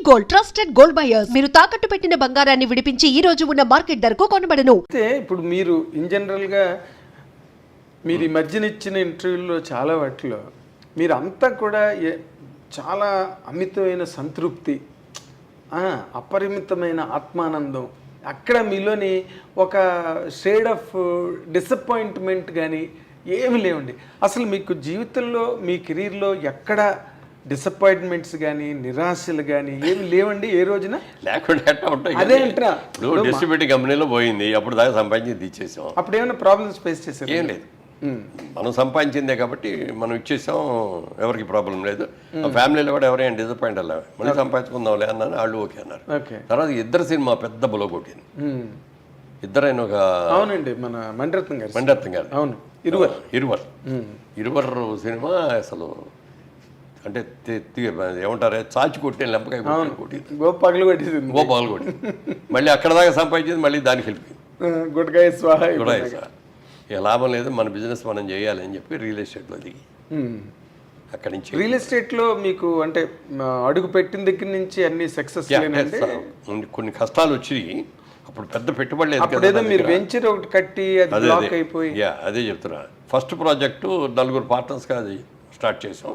Gold trusted gold buyers. మీరు తాకట్టు పెట్టిన బంగారాన్ని విడిపించి ఈ రోజు ఉన్న మార్కెట్ ధరకు కొనబడను. అయితే ఇప్పుడు మీరు ఇన్ జనరల్గా మీరు ఈ మధ్యన ఇచ్చిన ఇంటర్వ్యూల్లో చాలా వాటిలో మీరు అంతా కూడా చాలా అమితమైన సంతృప్తి, అపరిమితమైన ఆత్మానందం, అక్కడ మీలోని ఒక షేడ్ ఆఫ్ డిసప్పాయింట్మెంట్ కానీ ఏమి లేవండి. అసలు మీకు జీవితంలో మీ కెరీర్లో ఎక్కడ డిసప్పాయింట్మెంట్స్ కానీ నిరాశలు కానీ ఏమి లేవండి ఏ రోజున? లేకుండా అదే అంటారా? ఇప్పుడు డిస్ట్రిబ్యూటింగ్ కంపెనీలో పోయింది, అప్పుడు దాకా సంపాదించి ఇచ్చేసాం. అప్పుడు ఏమైనా ప్రాబ్లమ్స్ ఫేస్ చేశారు? ఏం లేదు, మనం సంపాదించిందే కాబట్టి మనం ఇచ్చేసాం, ఎవరికి ప్రాబ్లం లేదు. ఫ్యామిలీలో కూడా ఎవరైనా డిసప్పాయింట్ అలా మళ్ళీ సంపాదించుకుందాంలే అన్నాను, వాళ్ళు ఓకే అన్నారు. తర్వాత ఇద్దరు సినిమా పెద్ద బలో కొట్టింది. ఇద్దరైన ఒక అవునండి మన మణిరత్నం గారు అవును ఇరువర్ సినిమా అసలు అంటే ఏమంటారే చాచి కొట్టే లెంపకాయ కొట్టి పగలు కొట్టి మళ్ళీ అక్కడ దాకా సంపాదించింది మళ్ళీ దానికి వెళ్ళిపోయింది. గుడ్కాయ స్వాహ. ఇక లాభం లేదు, మన బిజినెస్ మనం చేయాలి అని చెప్పి రియల్ ఎస్టేట్లో దిగి అక్కడి నుంచి. రియల్ ఎస్టేట్లో మీకు అంటే అడుగు పెట్టిన దగ్గర నుంచి అన్ని సక్సెస్ కొన్ని కష్టాలు వచ్చి అప్పుడు పెద్ద పెట్టుబడి లేదు, మీరు వెంచర్ ఒకటి కట్టి అది అయిపోయి. అదే చెప్తున్నా, ఫస్ట్ ప్రాజెక్టు 4 పార్ట్నర్స్గా అది స్టార్ట్ చేసాం.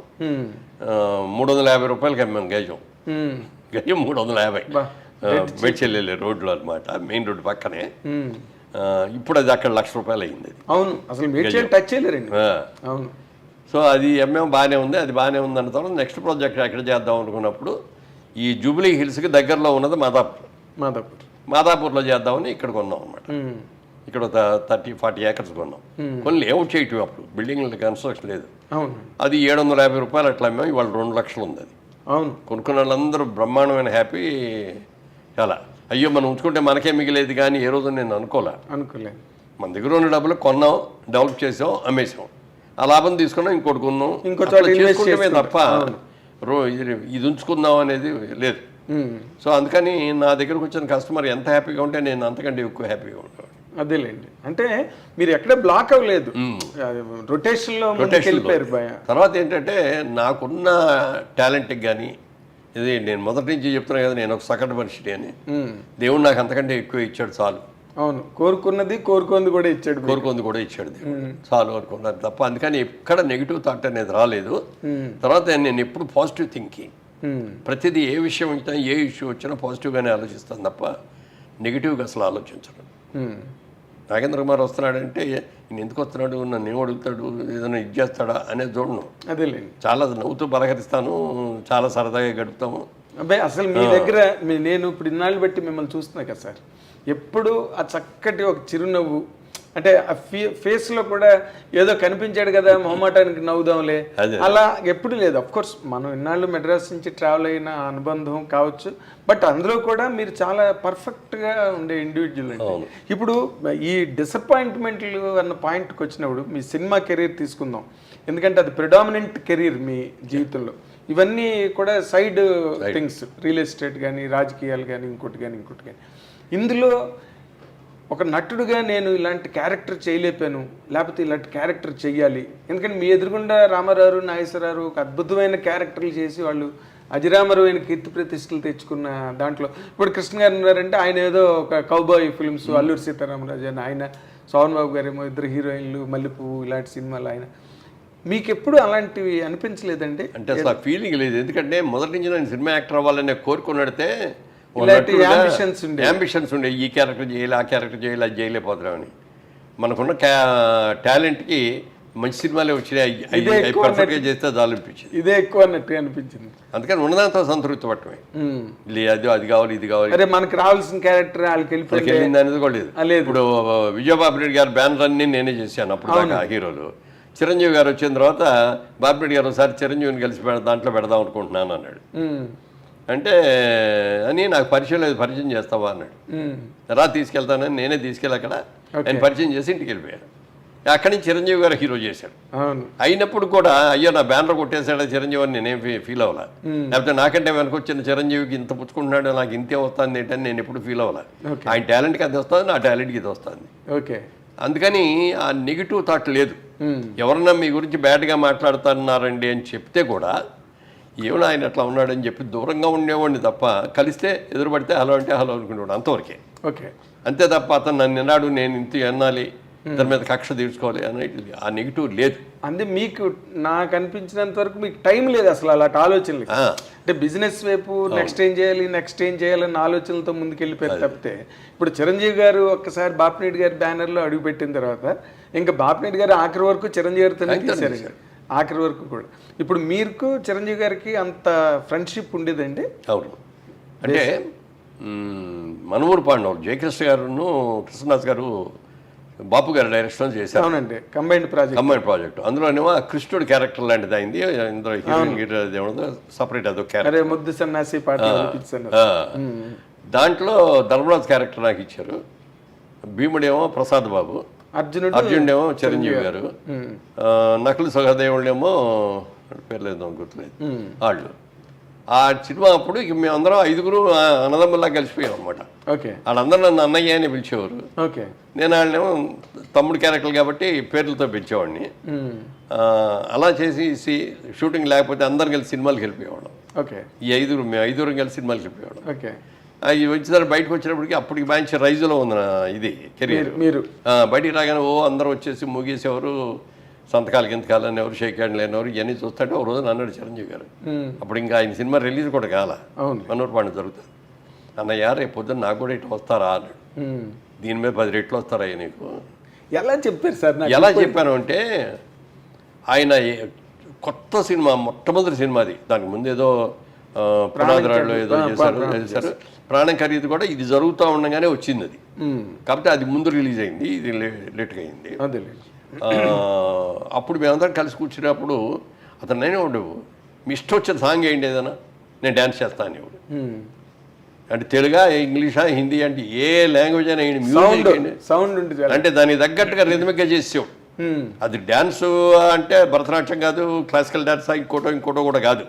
350 రూపాయలకి అమ్మాం గజం 350 బెడ్చెల్లె రోడ్లో అనమాట, మెయిన్ రోడ్డు పక్కనే. ఇప్పుడు అది అక్కడ ₹1,00,000 అయింది. అవును, అసలు టచ్ చేయలేరండి. అవును. సో అది ఎంఎం బాగానే ఉంది, అది బాగానే ఉంది అన్న తర్వాత నెక్స్ట్ ప్రాజెక్ట్ ఎక్కడ చేద్దాం అనుకున్నప్పుడు ఈ జూబ్లీ హిల్స్కి దగ్గరలో ఉన్నది మాదాపూర్లో చేద్దామని ఇక్కడ కొన్నాం అనమాట. ఇక్కడ 30-40 ఏకర్స్ కొన్నాం. కొన్ని లేఅవుట్ చేయటం అప్పుడు బిల్డింగ్ కన్స్ట్రక్షన్ లేదు. అది ₹750 అట్లా అమ్మాం. ఇవాళ 2 లక్షలు ఉంది అది. అవును, కొనుక్కున్న వాళ్ళందరూ బ్రహ్మాండమైన హ్యాపీ. చాలా అయ్యో మనం ఉంచుకుంటే మనకే మిగిలేదు కానీ ఏ రోజు నేను అనుకోలేదు. మన దగ్గర ఉన్న డబ్బులు కొన్నాం, డెవలప్ చేసాం, అమ్మేసాం, ఆ లాభం తీసుకున్నాం, ఇంకోటి కొన్నాం, చేసుకుంటే తప్ప ఇది ఉంచుకుందాం అనేది లేదు. సో అందుకని నా దగ్గరకు వచ్చిన కస్టమర్ ఎంత హ్యాపీగా ఉంటే నేను అంతకంటే ఎక్కువ హ్యాపీగా ఉంటాను. అదేలేండి, అంటే మీరు ఎక్కడ బ్లాక్ అవ్వలేదు, రొటేషన్లో వెళ్ళిపోయారు. తర్వాత ఏంటంటే నాకున్న టాలెంట్కి కానీ ఇది నేను మొదటి నుంచి చెప్తున్నాను కదా, నేను ఒక సగటు మనిషిని అని. దేవుడు నాకు అంతకంటే ఎక్కువ ఇచ్చాడు చాలు. అవును, కోరుకుంది కూడా ఇచ్చాడు దేవుడు చాలు అనుకున్నాను తప్ప. అందుకని ఎక్కడ నెగిటివ్ థాట్ అనేది రాలేదు. తర్వాత నేను ఎప్పుడు పాజిటివ్ థింకింగ్, ప్రతిదీ ఏ విషయం వచ్చినా ఏ ఇష్యూ వచ్చినా పాజిటివ్గానే ఆలోచిస్తాను తప్ప నెగిటివ్గా అసలు ఆలోచించను. నాగేంద్ర కుమార్ వస్తున్నాడంటే నేను ఎందుకు వస్తున్నాడు, నన్ను ఏం అడుగుతాడు, ఏదైనా ఇది చేస్తాడా అనేది చూడను. అదేలేండి, చాలా నవ్వుతూ పలకరిస్తాను, చాలా సరదాగా గడుపుతాము. అబ్బాయి అసలు మీ దగ్గర నేను ఇప్పుడు ఇన్నాళ్ళు బట్టి మిమ్మల్ని చూస్తున్నా కదా సార్, ఎప్పుడు ఆ చక్కటి ఒక చిరునవ్వు, అంటే ఆ ఫేస్లో కూడా ఏదో కనిపించాడు కదా మొహమాటానికి నవ్వుదాంలే అలా ఎప్పుడు లేదు. అఫ్కోర్స్ మనం ఇన్నాళ్ళు మెడ్రాస్ నుంచి ట్రావెల్ అయిన అనుబంధం కావచ్చు, బట్ అందులో కూడా మీరు చాలా పర్ఫెక్ట్గా ఉండే ఇండివిజువల్ అండి. ఇప్పుడు ఈ డిసప్పాయింట్మెంట్లు అన్న పాయింట్కి వచ్చినప్పుడు మీ సినిమా కెరీర్ తీసుకుందాం, ఎందుకంటే అది ప్రిడామినెంట్ కెరీర్ మీ జీవితంలో. ఇవన్నీ కూడా సైడ్ థింగ్స్, రియల్ ఎస్టేట్ కానీ రాజకీయాలు కానీ ఇంకోటి కానీ ఇందులో ఒక నటుడుగా నేను ఇలాంటి క్యారెక్టర్ చేయలేపాను, లేకపోతే ఇలాంటి క్యారెక్టర్ చెయ్యాలి, ఎందుకంటే మీ ఎదురుగుండా రామారావు నాగేశ్వరరావు ఒక అద్భుతమైన క్యారెక్టర్లు చేసి వాళ్ళు అజరామరమైన కీర్తి ప్రతిష్టలు తెచ్చుకున్న దాంట్లో. ఇప్పుడు కృష్ణ గారు ఉన్నారంటే ఆయన ఏదో ఒక కౌబాయ్ ఫిల్మ్స్, అల్లూరి సీతారామరాజు అని ఆయన, సోహన్ బాబు గారేమో ఇద్దరు హీరోయిన్లు, మల్లెపువ్వు ఇలాంటి సినిమాలు. ఆయన మీకు ఎప్పుడు అలాంటివి అనిపించలేదండి? అంటే అసలు ఫీలింగ్ లేదు, ఎందుకంటే మొదటి నుంచి నేను సినిమా యాక్టర్ అవ్వాలనే కోరుకున్నడితే అంబిషన్స్ ఉండే, ఈ క్యారెక్టర్ చేయాలి, ఆ క్యారెక్టర్ చేయాలి, అది చేయలేకపోతున్నామని. మనకున్న టాలెంట్కి మంచి సినిమాలే వచ్చినాయి, పర్ఫెక్ట్గా చేస్తే చాలు అనిపించింది. ఇదే ఎక్కువ అన్నట్టు అనిపించింది. అందుకని ఉన్నదాంతో సంతృప్తి పట్టమే, అది కావాలి ఇది కావాలి, అరే మనకు రావాల్సిన క్యారెక్టర్ వాళ్ళకి వెళ్ళింది అనేది కూడా లేదు. ఇప్పుడు విజయబాబు రెడ్డి గారు బ్యానర్ అన్ని నేనే చేశాను అప్పుడు దాకా హీరోలు. చిరంజీవి గారు వచ్చిన తర్వాత బాబు రెడ్డి గారు ఒకసారి చిరంజీవిని కలిసి దాంట్లో పెడదాం అనుకుంటున్నాను అన్నాడు. అంటే అని నాకు పరిచయం చేస్తావా అన్నాడు. రా తీసుకెళ్తానని నేనే తీసుకెళ్ళి అక్కడ ఆయన పరిచయం చేసి ఇంటికి వెళ్ళిపోయాను. అక్కడి నుంచి చిరంజీవి గారు హీరో చేశాడు. అయినప్పుడు కూడా అయ్యో నా బ్యానర్ కొట్టేశాడు చిరంజీవి అని నేనేం ఫీల్ అవ్వాల, లేకపోతే నాకంటే వెనకొచ్చిన చిరంజీవికి ఇంత పుచ్చుకుంటున్నాడు నాకు ఇంతే వస్తుంది ఏంటని నేను ఎప్పుడు ఫీల్ అవ్వాల. ఆయన టాలెంట్కి అది వస్తుంది, నా టాలెంట్కి ఇది వస్తుంది. ఓకే, అందుకని ఆ నెగిటివ్ థాట్ లేదు. ఎవరన్నా మీ గురించి బ్యాడ్గా మాట్లాడుతున్నారండి అని చెప్తే కూడా ఏమైనా ఆయన అట్లా ఉన్నాడని చెప్పి దూరంగా ఉండేవాడిని తప్ప కలిస్తే ఎదురుపడితే హలో అంటే హలో అనుకునేవాడు అంతవరకే. ఓకే. అంతే తప్ప అతను నన్ను ఎన్నాడు నేను ఇంత ఎన్నాలి దాని మీద కక్ష తీర్చుకోవాలి అనేది ఆ నెగిటివ్ లేదు. అంటే మీకు నాకు అనిపించినంత వరకు మీకు టైం లేదు అసలు అలాంటి ఆలోచనలు. అంటే బిజినెస్ వైపు నెక్స్ట్ ఏం చేయాలని ఆలోచనలతో ముందుకు వెళ్ళిపోయారు తప్పితే ఇప్పుడు చిరంజీవి గారు ఒక్కసారి బాపినేటి గారి బ్యానర్లో అడుగుపెట్టిన తర్వాత ఇంకా బాపినేటి గారు ఆఖరి వరకు చిరంజీవి గారితోనే తీశారు ఆఖరి వరకు కూడా. ఇప్పుడు మీకు చిరంజీవి గారికి అంత ఫ్రెండ్షిప్ ఉండేదండి? అవును. అంటే మనమూరు పాండవులు జయకృష్ణ గారును కృష్ణదాస్ గారు బాపు గారు డైరెక్షన్ చేశారు. అవునండి, కంబైన్డ్ ప్రాజెక్ట్. అందులోనేమో కృష్ణుడు క్యారెక్టర్ లాంటిది అయింది. ఇందులో హీరోయిన్ ఏమో సపరేట్ అదో క్యారెక్టర్, ముద్దు సన్నాసి పాట. దాంట్లో ధర్మరాజు క్యారెక్టర్ నాకు ఇచ్చారు. భీముడేమో ప్రసాద్ బాబు, అర్జునుడేమో చిరంజీవి గారు, నకులు సహదేవుడేమో పేరు లేదు గుర్తులేదు వాళ్ళు. ఆ సినిమా అప్పుడు ఇక మేమందరం 5గురు అన్నదమ్ముల్లా కలిసిపోయాం అనమాట. వాళ్ళందరూ నన్ను అన్నయ్య అని పిలిచేవారు. నేను వాళ్ళేమో తమ్ముడు క్యారెక్టర్ కాబట్టి పేర్లతో పిలిచేవాడిని. అలా చేసి షూటింగ్ లేకపోతే అందరం కలిసి సినిమాలకు వెళ్ళిపోయేవాళ్ళం. ఈ 5గురు మేము 5గురం కలిసి సినిమాలకు వెళ్ళిపోయేవాళ్ళం. అవి వచ్చిన బయటకు వచ్చినప్పటికి అప్పటికి మంచి రైజులో ఉంది ఇది కెరీర్. మీరు బయటికి రాగానే అందరూ వచ్చేసి ముగేసేవారు, సంతకాలు గింతకాలు అనేవారు, షేక్ హ్యాండ్ లేనివారు. ఇవన్నీ చూస్తుంటే ఒక రోజు అన్నాడు చిరంజీవి గారు, అప్పుడు ఇంకా ఆయన సినిమా రిలీజ్ కూడా కాల, మనూరు పాండ జరుగుతుంది. అన్నయ్య రేపు పొద్దున్న నాకు కూడా ఇట్లా వస్తారా అన్నాడు. దీని మీద 10 రెట్లు వస్తారా నీకు? ఎలా చెప్పారు సార్? ఎలా చెప్పాను అంటే ఆయన కొత్త సినిమా, మొట్టమొదటి సినిమాది. దానికి ముందు ఏదో పునాదిరాళ్ళు ఏదో చేశారు. ప్రాణం ఖరీదు కూడా ఇది జరుగుతూ ఉండగానే వచ్చింది అది. కాబట్టి అది ముందు రిలీజ్ అయింది, ఇది లేట్గా అయింది. అప్పుడు మేమందరం కలిసి కూర్చున్నప్పుడు అతను నేనే ఉండవు, మీ ఇష్టం వచ్చిన సాంగ్ ఏంటి ఏదైనా నేను డ్యాన్స్ చేస్తాను ఇవ్వడు. అంటే తెలుగా, ఇంగ్లీషా, హిందీ అంటే ఏ లాంగ్వేజ్ అయినా మ్యూజిక్ సౌండ్ అంటే దానికి తగ్గట్టుగా రిథమిక్గా చేసావు. అది డ్యాన్స్ అంటే భరతనాట్యం కాదు, క్లాసికల్ డ్యాన్స్ ఇంకోటో కూడా కాదు.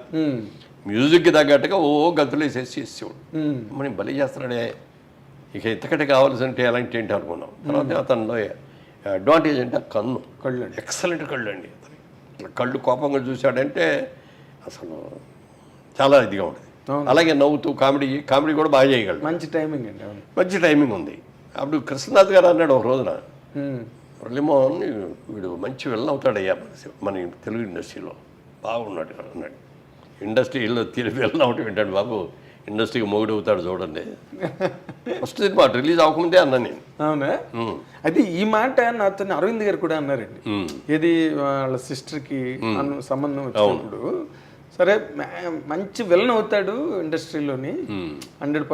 మ్యూజిక్కి తగ్గట్టుగా గంతులు వేసేసి చేసేవాడు. మనం బలి చేస్తున్నాడే, ఇక ఇంతకంటే కావాల్సి అంటే ఎలాంటి ఏంటి అనుకున్నాం. తర్వాత అతనిలో అడ్వాంటేజ్ అంటే కళ్ళు ఎక్సలెంట్ కళ్ళు అండి. కళ్ళు కోపంగా చూశాడంటే అసలు చాలా ఇదిగా ఉంటుంది. అలాగే నవ్వుతూ కామెడీ కూడా బాగా చేయగలడు. మంచి టైమింగ్ అండి, మంచి టైమింగ్ ఉంది. అప్పుడు కృష్ణనాథ్ గారు అన్నాడు ఒక రోజున, మురళీమోహన్ వీడు మంచి విలన్ అవుతాడయ్యా మన తెలుగు ఇండస్ట్రీలో, బాగున్నాడు అన్నాడు. ఇండస్ట్రీలో విలన్ అవటం ఏంటంటే బాబు, ఇండస్ట్రీకి మొగుడు అవుతాడు చూడండి. ఫస్ట్ సినిమా రిలీజ్ అవ్వకముందే అన్నా నేను. అవునా? అయితే ఈ మాట నాతో అరవింద్ గారు కూడా అన్నారండి. ఇది వాళ్ళ సిస్టర్కి సంబంధం వచ్చినప్పుడు, సరే మంచి విలన్ అవుతాడు ఇండస్ట్రీలోని 100%